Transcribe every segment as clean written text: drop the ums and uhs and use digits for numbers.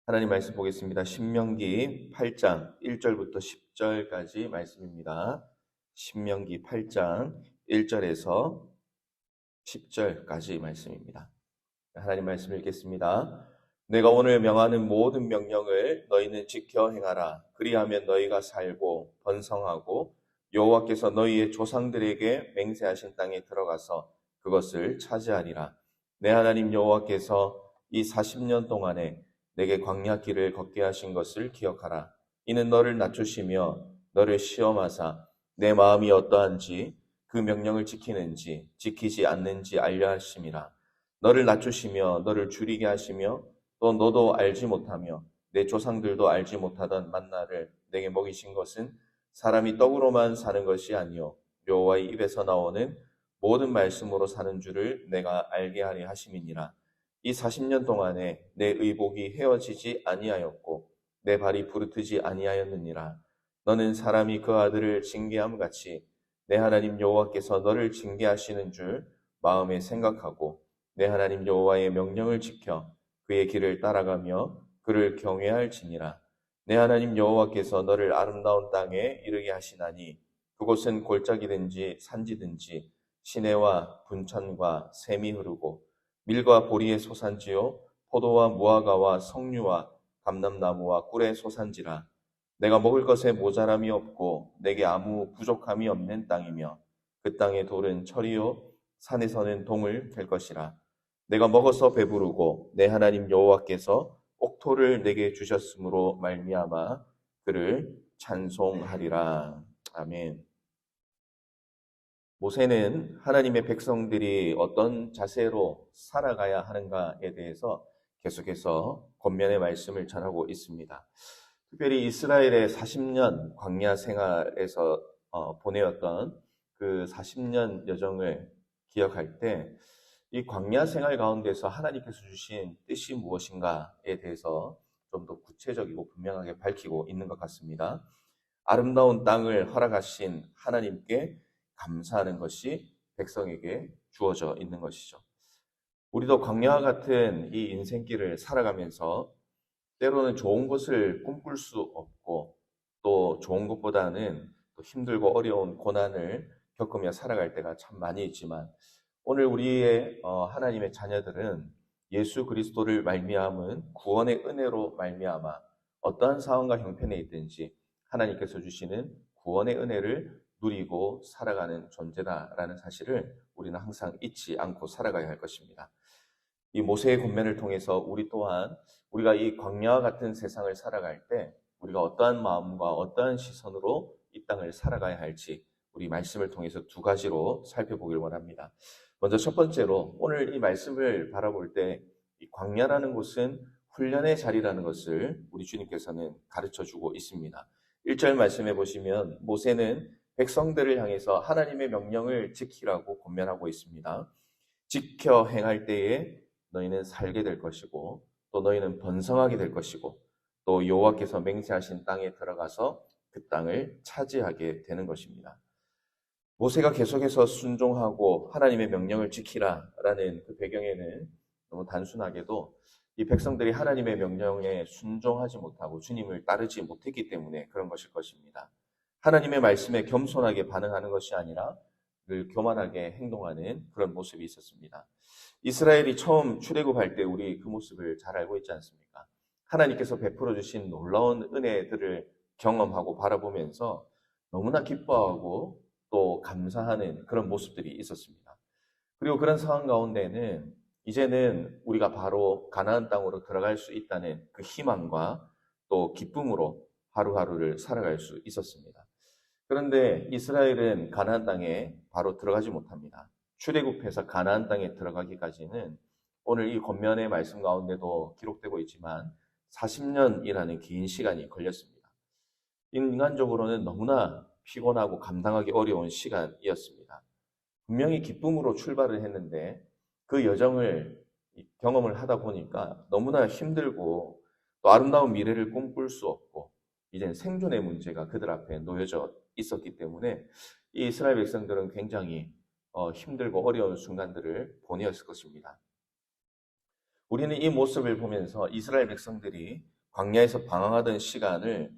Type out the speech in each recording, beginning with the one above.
하나님 말씀 보겠습니다. 신명기 8장 1절부터 10절까지 말씀입니다. 신명기 8장 1절에서 10절까지 말씀입니다. 하나님 말씀 읽겠습니다. 내가 오늘 명하는 모든 명령을 너희는 지켜 행하라. 그리하면 너희가 살고 번성하고 여호와께서 너희의 조상들에게 맹세하신 땅에 들어가서 그것을 차지하리라. 내 하나님 여호와께서 이 40년 동안에 내게 광야 길을 걷게 하신 것을 기억하라. 이는 너를 낮추시며 너를 시험하사 내 마음이 어떠한지 그 명령을 지키는지 지키지 않는지 알려 하심이라. 너를 낮추시며 너를 줄이게 하시며 또 너도 알지 못하며 내 조상들도 알지 못하던 만나를 내게 먹이신 것은 사람이 떡으로만 사는 것이 아니요 여호와의 입에서 나오는 모든 말씀으로 사는 줄을 내가 알게 하리 하심이니라. 이 40년 동안에 내 의복이 헤어지지 아니하였고 내 발이 부르트지 아니하였느니라. 너는 사람이 그 아들을 징계함 같이 내 하나님 여호와께서 너를 징계하시는 줄 마음에 생각하고 내 하나님 여호와의 명령을 지켜 그의 길을 따라가며 그를 경외할지니라. 내 하나님 여호와께서 너를 아름다운 땅에 이르게 하시나니 그곳은 골짜기든지 산지든지 시내와 분천과 샘이 흐르고 밀과 보리의 소산지요 포도와 무화과와 석류와 감람나무와 꿀의 소산지라. 내가 먹을 것에 모자람이 없고 내게 아무 부족함이 없는 땅이며 그 땅의 돌은 철이요 산에서는 동을 갤 것이라. 내가 먹어서 배부르고 내 하나님 여호와께서 옥토를 내게 주셨으므로 말미암아 그를 찬송하리라. 아멘. 모세는 하나님의 백성들이 어떤 자세로 살아가야 하는가에 대해서 계속해서 권면의 말씀을 전하고 있습니다. 특별히 이스라엘의 40년 광야 생활에서 보내었던 그 40년 여정을 기억할 때 이 광야 생활 가운데서 하나님께서 주신 뜻이 무엇인가에 대해서 좀 더 구체적이고 분명하게 밝히고 있는 것 같습니다. 아름다운 땅을 허락하신 하나님께 감사하는 것이 백성에게 주어져 있는 것이죠. 우리도 광야와 같은 이 인생길을 살아가면서 때로는 좋은 것을 꿈꿀 수 없고 또 좋은 것보다는 또 힘들고 어려운 고난을 겪으며 살아갈 때가 참 많이 있지만 오늘 우리의 하나님의 자녀들은 예수 그리스도를 말미암은 구원의 은혜로 말미암아 어떠한 상황과 형편에 있든지 하나님께서 주시는 구원의 은혜를 누리고 살아가는 존재다라는 사실을 우리는 항상 잊지 않고 살아가야 할 것입니다. 이 모세의 권면을 통해서 우리 또한 우리가 이 광야와 같은 세상을 살아갈 때 우리가 어떠한 마음과 어떠한 시선으로 이 땅을 살아가야 할지 우리 말씀을 통해서 두 가지로 살펴보길 원합니다. 먼저 첫 번째로 오늘 이 말씀을 바라볼 때 이 광야라는 곳은 훈련의 자리라는 것을 우리 주님께서는 가르쳐주고 있습니다. 1절 말씀해 보시면 모세는 백성들을 향해서 하나님의 명령을 지키라고 권면하고 있습니다. 지켜 행할 때에 너희는 살게 될 것이고 또 너희는 번성하게 될 것이고 또 여호와께서 맹세하신 땅에 들어가서 그 땅을 차지하게 되는 것입니다. 모세가 계속해서 순종하고 하나님의 명령을 지키라라는 그 배경에는 너무 단순하게도 이 백성들이 하나님의 명령에 순종하지 못하고 주님을 따르지 못했기 때문에 그런 것일 것입니다. 하나님의 말씀에 겸손하게 반응하는 것이 아니라 늘 교만하게 행동하는 그런 모습이 있었습니다. 이스라엘이 처음 출애굽할 때 우리 그 모습을 잘 알고 있지 않습니까? 하나님께서 베풀어 주신 놀라운 은혜들을 경험하고 바라보면서 너무나 기뻐하고 또 감사하는 그런 모습들이 있었습니다. 그리고 그런 상황 가운데는 이제는 우리가 바로 가나안 땅으로 들어갈 수 있다는 그 희망과 또 기쁨으로 하루하루를 살아갈 수 있었습니다. 그런데 이스라엘은 가나안 땅에 바로 들어가지 못합니다. 출애굽해서 가나안 땅에 들어가기까지는 오늘 이 권면의 말씀 가운데도 기록되고 있지만 40년이라는 긴 시간이 걸렸습니다. 인간적으로는 너무나 피곤하고 감당하기 어려운 시간이었습니다. 분명히 기쁨으로 출발을 했는데 그 여정을 경험을 하다 보니까 너무나 힘들고 또 아름다운 미래를 꿈꿀 수 없고 이제는 생존의 문제가 그들 앞에 놓여져 있었기 때문에 이 이스라엘 백성들은 굉장히 힘들고 어려운 순간들을 보내었을 것입니다. 우리는 이 모습을 보면서 이스라엘 백성들이 광야에서 방황하던 시간을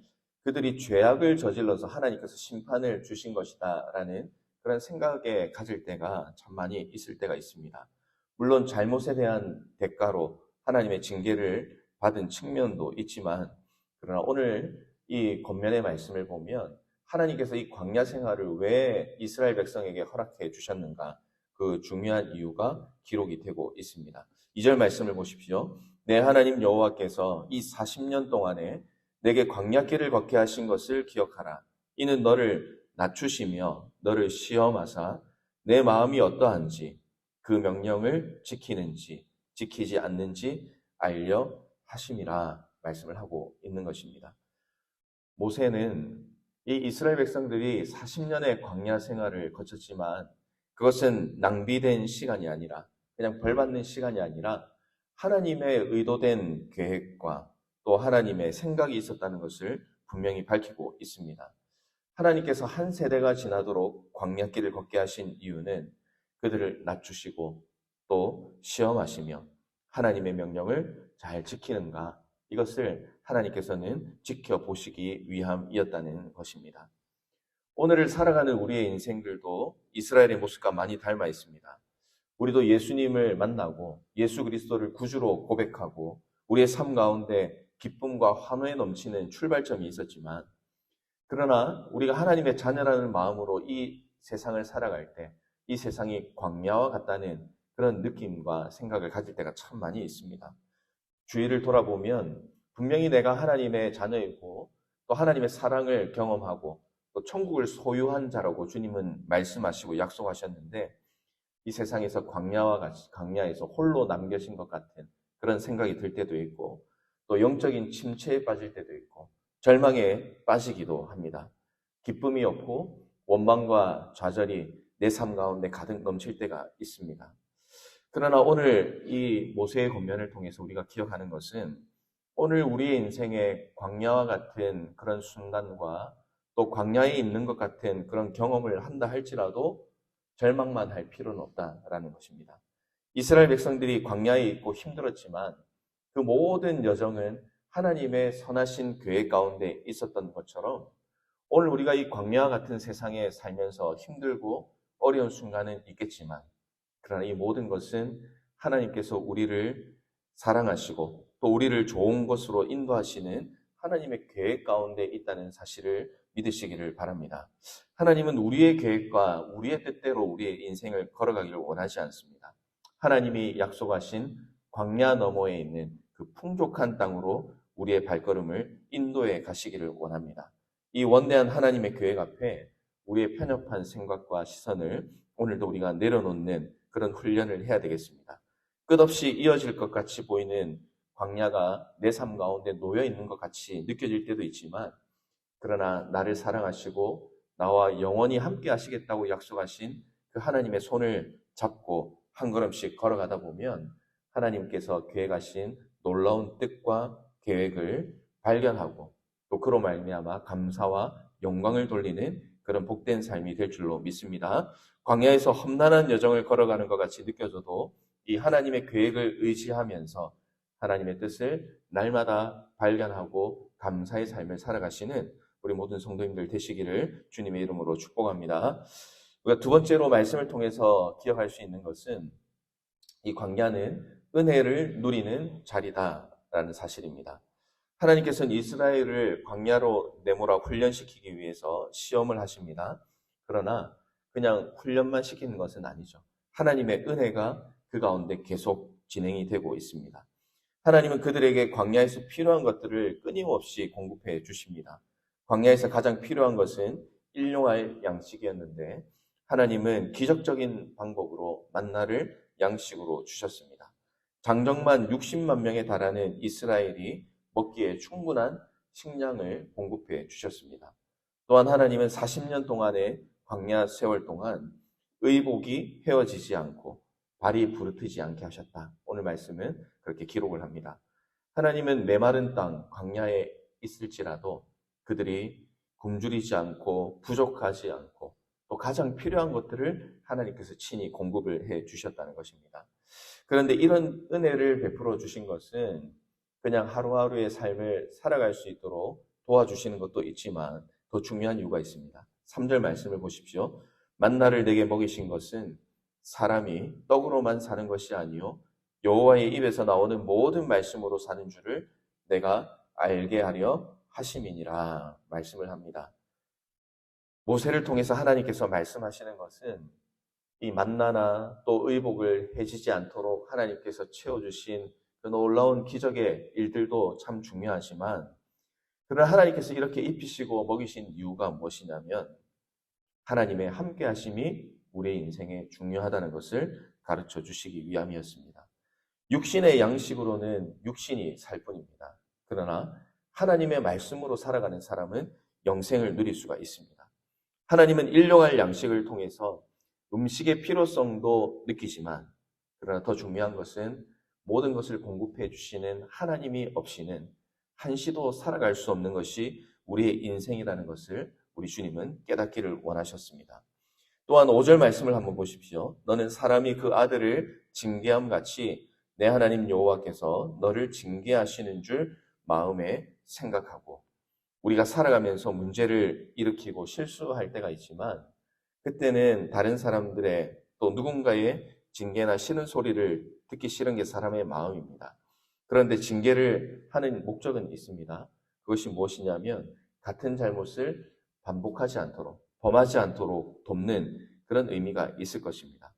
그들이 죄악을 저질러서 하나님께서 심판을 주신 것이다라는 그런 생각에 가질 때가 참 많이 있을 때가 있습니다. 물론 잘못에 대한 대가로 하나님의 징계를 받은 측면도 있지만, 그러나 오늘 이 권면의 말씀을 보면 하나님께서 이 광야 생활을 왜 이스라엘 백성에게 허락해 주셨는가, 그 중요한 이유가 기록이 되고 있습니다. 2절 말씀을 보십시오. 내 하나님 여호와께서 이 40년 동안에 내게 광야길을 걷게 하신 것을 기억하라. 이는 너를 낮추시며 너를 시험하사 내 마음이 어떠한지 그 명령을 지키는지 지키지 않는지 알려 하심이라 말씀을 하고 있는 것입니다. 모세는 이 이스라엘 백성들이 40년의 광야 생활을 거쳤지만 그것은 낭비된 시간이 아니라, 그냥 벌받는 시간이 아니라 하나님의 의도된 계획과 또 하나님의 생각이 있었다는 것을 분명히 밝히고 있습니다. 하나님께서 한 세대가 지나도록 광야길을 걷게 하신 이유는 그들을 낮추시고 또 시험하시며 하나님의 명령을 잘 지키는가, 이것을 하나님께서는 지켜보시기 위함이었다는 것입니다. 오늘을 살아가는 우리의 인생들도 이스라엘의 모습과 많이 닮아 있습니다. 우리도 예수님을 만나고 예수 그리스도를 구주로 고백하고 우리의 삶 가운데 기쁨과 환호에 넘치는 출발점이 있었지만, 그러나 우리가 하나님의 자녀라는 마음으로 이 세상을 살아갈 때 이 세상이 광야와 같다는 그런 느낌과 생각을 가질 때가 참 많이 있습니다. 주위를 돌아보면 분명히 내가 하나님의 자녀이고 또 하나님의 사랑을 경험하고 또 천국을 소유한 자라고 주님은 말씀하시고 약속하셨는데, 이 세상에서 광야와 같이 광야에서 홀로 남겨진 것 같은 그런 생각이 들 때도 있고, 또 영적인 침체에 빠질 때도 있고 절망에 빠지기도 합니다. 기쁨이 없고 원망과 좌절이 내 삶 가운데 가득 넘칠 때가 있습니다. 그러나 오늘 이 모세의 권면을 통해서 우리가 기억하는 것은, 오늘 우리의 인생에 광야와 같은 그런 순간과 또 광야에 있는 것 같은 그런 경험을 한다 할지라도 절망만 할 필요는 없다라는 것입니다. 이스라엘 백성들이 광야에 있고 힘들었지만 그 모든 여정은 하나님의 선하신 계획 가운데 있었던 것처럼, 오늘 우리가 이 광야와 같은 세상에 살면서 힘들고 어려운 순간은 있겠지만, 그러나 이 모든 것은 하나님께서 우리를 사랑하시고 또 우리를 좋은 것으로 인도하시는 하나님의 계획 가운데 있다는 사실을 믿으시기를 바랍니다. 하나님은 우리의 계획과 우리의 뜻대로 우리의 인생을 걸어가기를 원하지 않습니다. 하나님이 약속하신 광야 너머에 있는 그 풍족한 땅으로 우리의 발걸음을 인도해 가시기를 원합니다. 이 원대한 하나님의 계획 앞에 우리의 편협한 생각과 시선을 오늘도 우리가 내려놓는 그런 훈련을 해야 되겠습니다. 끝없이 이어질 것 같이 보이는 광야가 내 삶 가운데 놓여 있는 것 같이 느껴질 때도 있지만, 그러나 나를 사랑하시고 나와 영원히 함께 하시겠다고 약속하신 그 하나님의 손을 잡고 한 걸음씩 걸어가다 보면 하나님께서 계획하신 놀라운 뜻과 계획을 발견하고 또 그로 말미암아 감사와 영광을 돌리는 그런 복된 삶이 될 줄로 믿습니다. 광야에서 험난한 여정을 걸어가는 것 같이 느껴져도 이 하나님의 계획을 의지하면서 하나님의 뜻을 날마다 발견하고 감사의 삶을 살아가시는 우리 모든 성도님들 되시기를 주님의 이름으로 축복합니다. 우리가 두 번째로 말씀을 통해서 기억할 수 있는 것은, 이 광야는 은혜를 누리는 자리다라는 사실입니다. 하나님께서는 이스라엘을 광야로 내몰아 훈련시키기 위해서 시험을 하십니다. 그러나 그냥 훈련만 시키는 것은 아니죠. 하나님의 은혜가 그 가운데 계속 진행이 되고 있습니다. 하나님은 그들에게 광야에서 필요한 것들을 끊임없이 공급해 주십니다. 광야에서 가장 필요한 것은 일용할 양식이었는데 하나님은 기적적인 방법으로 만나를 양식으로 주셨습니다. 장정만 60만 명에 달하는 이스라엘이 먹기에 충분한 식량을 공급해 주셨습니다. 또한 하나님은 40년 동안의 광야 세월 동안 의복이 헤어지지 않고 발이 부르트지 않게 하셨다. 오늘 말씀은 그렇게 기록을 합니다. 하나님은 메마른 땅 광야에 있을지라도 그들이 굶주리지 않고 부족하지 않고 또 가장 필요한 것들을 하나님께서 친히 공급을 해 주셨다는 것입니다. 그런데 이런 은혜를 베풀어 주신 것은 그냥 하루하루의 삶을 살아갈 수 있도록 도와주시는 것도 있지만 더 중요한 이유가 있습니다. 3절 말씀을 보십시오. 만나를 내게 먹이신 것은 사람이 떡으로만 사는 것이 아니요 여호와의 입에서 나오는 모든 말씀으로 사는 줄을 내가 알게 하려 하심이니라 말씀을 합니다. 모세를 통해서 하나님께서 말씀하시는 것은 이 만나나 또 의복을 해지지 않도록 하나님께서 채워주신 그 놀라운 기적의 일들도 참 중요하지만 그러나 하나님께서 이렇게 입히시고 먹이신 이유가 무엇이냐면 하나님의 함께 하심이 우리의 인생에 중요하다는 것을 가르쳐 주시기 위함이었습니다. 육신의 양식으로는 육신이 살 뿐입니다. 그러나 하나님의 말씀으로 살아가는 사람은 영생을 누릴 수가 있습니다. 하나님은 일용할 양식을 통해서 음식의 필요성도 느끼지만 그러나 더 중요한 것은 모든 것을 공급해 주시는 하나님이 없이는 한시도 살아갈 수 없는 것이 우리의 인생이라는 것을 우리 주님은 깨닫기를 원하셨습니다. 또한 5절 말씀을 한번 보십시오. 너는 사람이 그 아들을 징계함 같이 내 하나님 여호와께서 너를 징계하시는 줄 마음에 생각하고 우리가 살아가면서 문제를 일으키고 실수할 때가 있지만 그때는 다른 사람들의 또 누군가의 징계나 싫은 소리를 듣기 싫은 게 사람의 마음입니다. 그런데 징계를 하는 목적은 있습니다. 그것이 무엇이냐면 같은 잘못을 반복하지 않도록, 범하지 않도록 돕는 그런 의미가 있을 것입니다.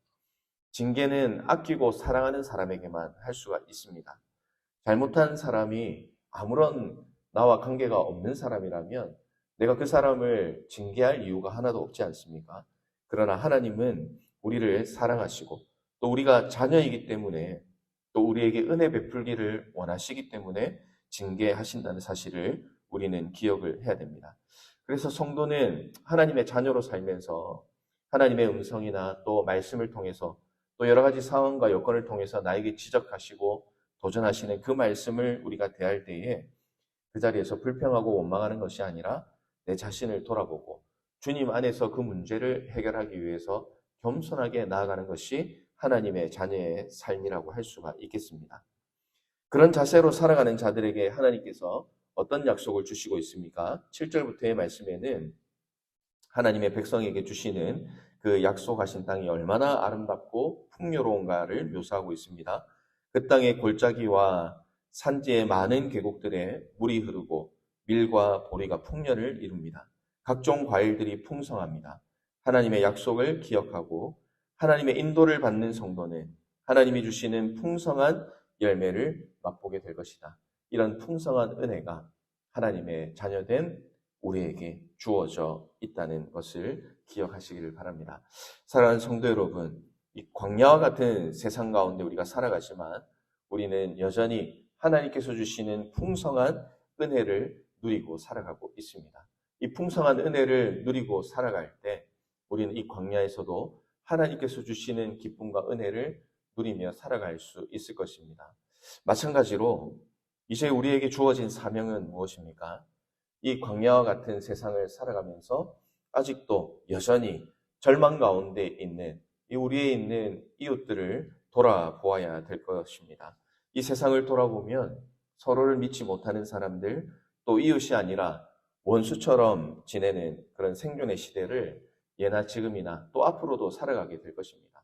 징계는 아끼고 사랑하는 사람에게만 할 수가 있습니다. 잘못한 사람이 아무런 나와 관계가 없는 사람이라면 내가 그 사람을 징계할 이유가 하나도 없지 않습니까? 그러나 하나님은 우리를 사랑하시고 또 우리가 자녀이기 때문에 또 우리에게 은혜 베풀기를 원하시기 때문에 징계하신다는 사실을 우리는 기억을 해야 됩니다. 그래서 성도는 하나님의 자녀로 살면서 하나님의 음성이나 또 말씀을 통해서 또 여러 가지 상황과 여건을 통해서 나에게 지적하시고 도전하시는 그 말씀을 우리가 대할 때에 그 자리에서 불평하고 원망하는 것이 아니라 내 자신을 돌아보고 주님 안에서 그 문제를 해결하기 위해서 겸손하게 나아가는 것이 하나님의 자녀의 삶이라고 할 수가 있겠습니다. 그런 자세로 살아가는 자들에게 하나님께서 어떤 약속을 주시고 있습니까? 7절부터의 말씀에는 하나님의 백성에게 주시는 그 약속하신 땅이 얼마나 아름답고 풍요로운가를 묘사하고 있습니다. 그 땅의 골짜기와 산지의 많은 계곡들에 물이 흐르고 밀과 보리가 풍년을 이룹니다. 각종 과일들이 풍성합니다. 하나님의 약속을 기억하고 하나님의 인도를 받는 성도는 하나님이 주시는 풍성한 열매를 맛보게 될 것이다. 이런 풍성한 은혜가 하나님의 자녀된 우리에게 주어져 있다는 것을 기억하시기를 바랍니다. 사랑하는 성도 여러분, 이 광야와 같은 세상 가운데 우리가 살아가지만 우리는 여전히 하나님께서 주시는 풍성한 은혜를 누리고 살아가고 있습니다. 이 풍성한 은혜를 누리고 살아갈 때 우리는 이 광야에서도 하나님께서 주시는 기쁨과 은혜를 누리며 살아갈 수 있을 것입니다. 마찬가지로 이제 우리에게 주어진 사명은 무엇입니까? 이 광야와 같은 세상을 살아가면서 아직도 여전히 절망 가운데 있는 이 우리에 있는 이웃들을 돌아보아야 될 것입니다. 이 세상을 돌아보면 서로를 믿지 못하는 사람들, 또 이웃이 아니라 원수처럼 지내는 그런 생존의 시대를 예나 지금이나 또 앞으로도 살아가게 될 것입니다.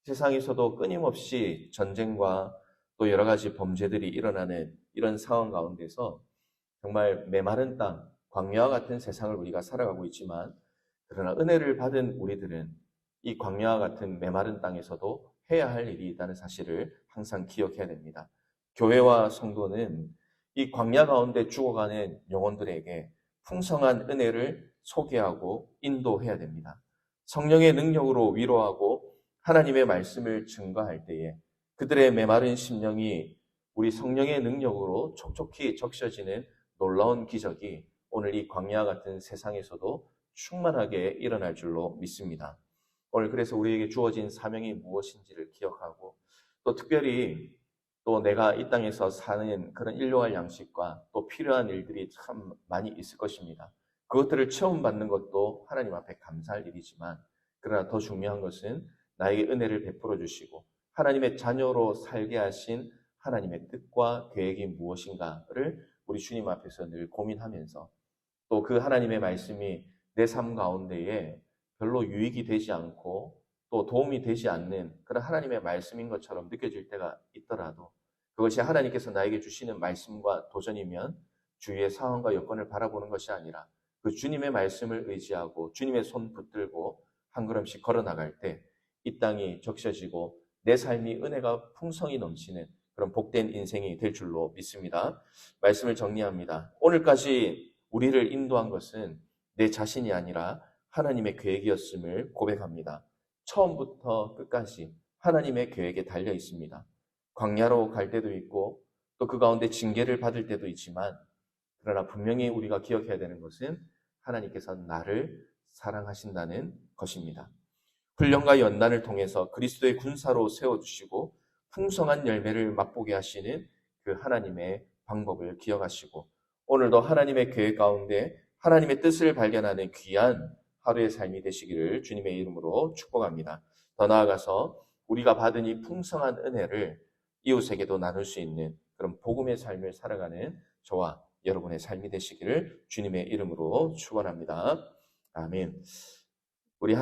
세상에서도 끊임없이 전쟁과 또 여러 가지 범죄들이 일어나는 이런 상황 가운데서 정말 메마른 땅, 광야와 같은 세상을 우리가 살아가고 있지만 그러나 은혜를 받은 우리들은 이 광야와 같은 메마른 땅에서도 해야 할 일이 있다는 사실을 항상 기억해야 됩니다. 교회와 성도는 이 광야 가운데 죽어가는 영혼들에게 풍성한 은혜를 소개하고 인도해야 됩니다. 성령의 능력으로 위로하고 하나님의 말씀을 증거할 때에 그들의 메마른 심령이 우리 성령의 능력으로 촉촉히 적셔지는 놀라운 기적이 오늘 이 광야 같은 세상에서도 충만하게 일어날 줄로 믿습니다. 오늘 그래서 우리에게 주어진 사명이 무엇인지를 기억하고 또 특별히 또 내가 이 땅에서 사는 그런 일용할 양식과 또 필요한 일들이 참 많이 있을 것입니다. 그것들을 체험받는 것도 하나님 앞에 감사할 일이지만 그러나 더 중요한 것은 나에게 은혜를 베풀어 주시고 하나님의 자녀로 살게 하신 하나님의 뜻과 계획이 무엇인가를 우리 주님 앞에서 늘 고민하면서 또 그 하나님의 말씀이 내 삶 가운데에 별로 유익이 되지 않고 또 도움이 되지 않는 그런 하나님의 말씀인 것처럼 느껴질 때가 있더라도 그것이 하나님께서 나에게 주시는 말씀과 도전이면 주위의 상황과 여건을 바라보는 것이 아니라 그 주님의 말씀을 의지하고 주님의 손 붙들고 한 걸음씩 걸어 나갈 때 이 땅이 적셔지고 내 삶이 은혜가 풍성히 넘치는 그런 복된 인생이 될 줄로 믿습니다. 말씀을 정리합니다. 오늘까지 우리를 인도한 것은 내 자신이 아니라 하나님의 계획이었음을 고백합니다. 처음부터 끝까지 하나님의 계획에 달려 있습니다. 광야로 갈 때도 있고 또 그 가운데 징계를 받을 때도 있지만 그러나 분명히 우리가 기억해야 되는 것은 하나님께서 나를 사랑하신다는 것입니다. 훈련과 연단을 통해서 그리스도의 군사로 세워주시고 풍성한 열매를 맛보게 하시는 그 하나님의 방법을 기억하시고 오늘도 하나님의 계획 가운데 하나님의 뜻을 발견하는 귀한 하루의 삶이 되시기를 주님의 이름으로 축복합니다. 더 나아가서 우리가 받은 이 풍성한 은혜를 이웃에게도 나눌 수 있는 그런 복음의 삶을 살아가는 저와 여러분의 삶이 되시기를 주님의 이름으로 축원합니다. 아멘. 우리 하나님